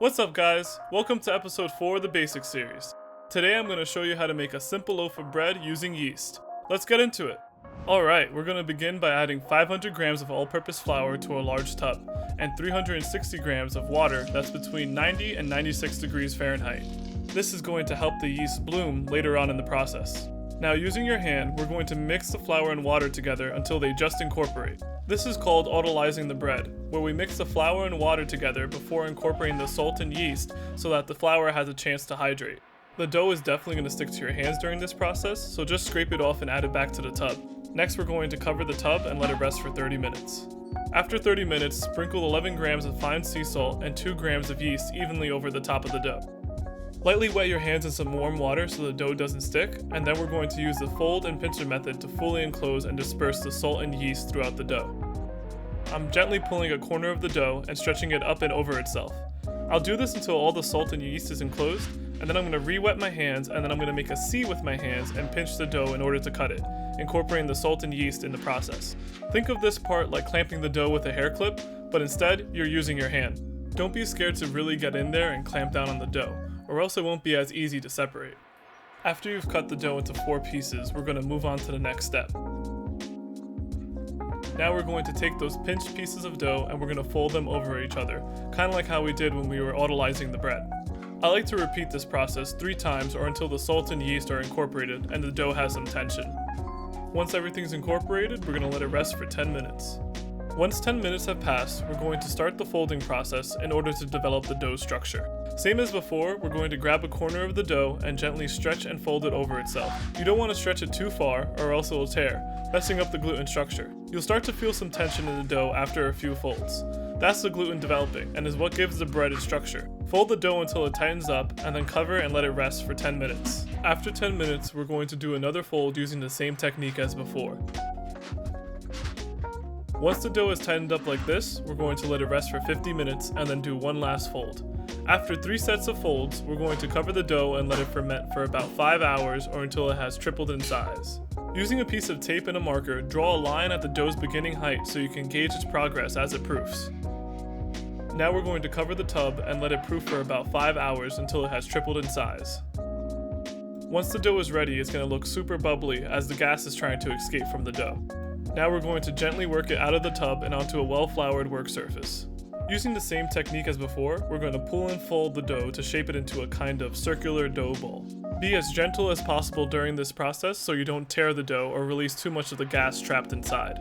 What's up guys? Welcome to episode 4 of the Basics series. Today I'm going to show you how to make a simple loaf of bread using yeast. Let's get into it. Alright, we're going to begin by adding 500 grams of all-purpose flour to a large tub, and 360 grams of water that's between 90 and 96 degrees Fahrenheit. This is going to help the yeast bloom later on in the process. Now using your hand, we're going to mix the flour and water together until they just incorporate. This is called autolyzing the bread, where we mix the flour and water together before incorporating the salt and yeast so that the flour has a chance to hydrate. The dough is definitely going to stick to your hands during this process, so just scrape it off and add it back to the tub. Next we're going to cover the tub and let it rest for 30 minutes. After 30 minutes, sprinkle 11 grams of fine sea salt and 2 grams of yeast evenly over the top of the dough. Lightly wet your hands in some warm water so the dough doesn't stick, and then we're going to use the fold and pincer method to fully enclose and disperse the salt and yeast throughout the dough. I'm gently pulling a corner of the dough and stretching it up and over itself. I'll do this until all the salt and yeast is enclosed, and then I'm going to re-wet my hands, and then I'm going to make a C with my hands and pinch the dough in order to cut it, incorporating the salt and yeast in the process. Think of this part like clamping the dough with a hair clip, but instead you're using your hand. Don't be scared to really get in there and clamp down on the dough, or else it won't be as easy to separate. After you've cut the dough into 4 pieces, we're going to move on to the next step. Now we're going to take those pinched pieces of dough and we're going to fold them over each other, kind of like how we did when we were autolyzing the bread. I like to repeat this process 3 times or until the salt and yeast are incorporated and the dough has some tension. Once everything's incorporated, we're going to let it rest for 10 minutes. Once 10 minutes have passed, we're going to start the folding process in order to develop the dough structure. Same as before, we're going to grab a corner of the dough and gently stretch and fold it over itself. You don't want to stretch it too far or else it will tear, messing up the gluten structure. You'll start to feel some tension in the dough after a few folds. That's the gluten developing and is what gives the bread its structure. Fold the dough until it tightens up and then cover and let it rest for 10 minutes. After 10 minutes, we're going to do another fold using the same technique as before. Once the dough is tightened up like this, we're going to let it rest for 50 minutes and then do one last fold. After 3 sets of folds, we're going to cover the dough and let it ferment for about 5 hours or until it has tripled in size. Using a piece of tape and a marker, draw a line at the dough's beginning height so you can gauge its progress as it proofs. Now we're going to cover the tub and let it proof for about 5 hours until it has tripled in size. Once the dough is ready, it's going to look super bubbly as the gas is trying to escape from the dough. Now we're going to gently work it out of the tub and onto a well-floured work surface. Using the same technique as before, we're going to pull and fold the dough to shape it into a kind of circular dough ball. Be as gentle as possible during this process so you don't tear the dough or release too much of the gas trapped inside.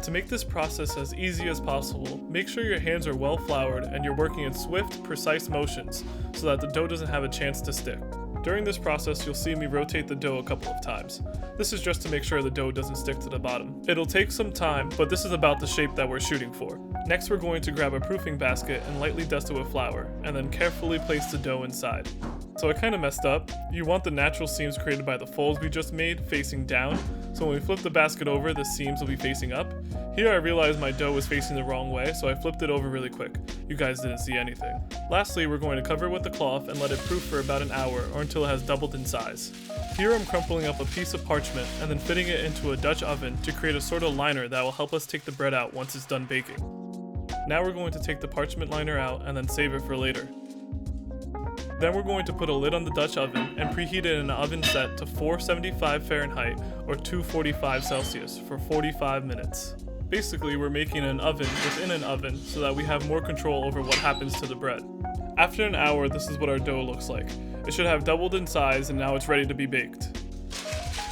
To make this process as easy as possible, make sure your hands are well floured and you're working in swift, precise motions so that the dough doesn't have a chance to stick. During this process, you'll see me rotate the dough a couple of times. This is just to make sure the dough doesn't stick to the bottom. It'll take some time, but this is about the shape that we're shooting for. Next, we're going to grab a proofing basket and lightly dust it with flour, and then carefully place the dough inside. So I kind of messed up. You want the natural seams created by the folds we just made facing down, so when we flip the basket over, the seams will be facing up. Here I realized my dough was facing the wrong way, so I flipped it over really quick. You guys didn't see anything. Lastly, we're going to cover it with a cloth and let it proof for about an hour or until it has doubled in size. Here I'm crumpling up a piece of parchment and then fitting it into a Dutch oven to create a sort of liner that will help us take the bread out once it's done baking. Now we're going to take the parchment liner out and then save it for later. Then we're going to put a lid on the Dutch oven and preheat it in an oven set to 475 Fahrenheit or 245 Celsius for 45 minutes. Basically, we're making an oven within an oven so that we have more control over what happens to the bread. After an hour, this is what our dough looks like. It should have doubled in size and now it's ready to be baked.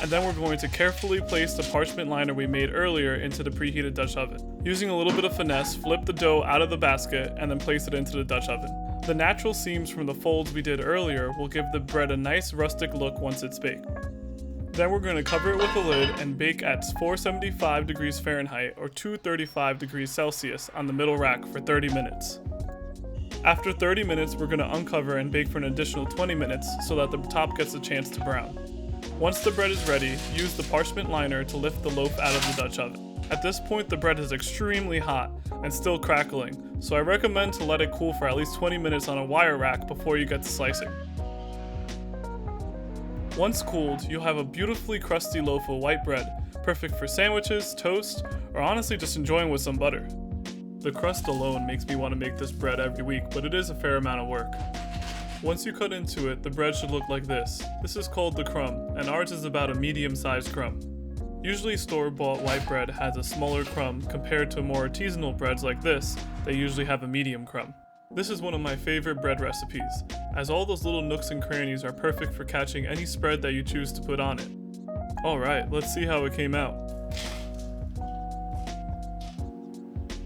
And then we're going to carefully place the parchment liner we made earlier into the preheated Dutch oven. Using a little bit of finesse, flip the dough out of the basket and then place it into the Dutch oven. The natural seams from the folds we did earlier will give the bread a nice rustic look once it's baked. Then we're going to cover it with a lid and bake at 475 degrees Fahrenheit or 235 degrees Celsius on the middle rack for 30 minutes. After 30 minutes, we're going to uncover and bake for an additional 20 minutes so that the top gets a chance to brown. Once the bread is ready, use the parchment liner to lift the loaf out of the Dutch oven. At this point, the bread is extremely hot and still crackling, so I recommend to let it cool for at least 20 minutes on a wire rack before you get to slicing. Once cooled, you'll have a beautifully crusty loaf of white bread, perfect for sandwiches, toast, or honestly just enjoying with some butter. The crust alone makes me want to make this bread every week, but it is a fair amount of work. Once you cut into it, the bread should look like this. This is called the crumb, and ours is about a medium-sized crumb. Usually store-bought white bread has a smaller crumb compared to more artisanal breads like this, they usually have a medium crumb. This is one of my favorite bread recipes, as all those little nooks and crannies are perfect for catching any spread that you choose to put on it. Alright, let's see how it came out.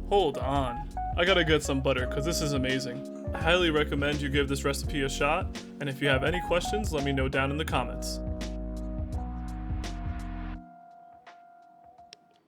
Hold on, I gotta get some butter because this is amazing. I highly recommend you give this recipe a shot, and if you have any questions, let me know down in the comments.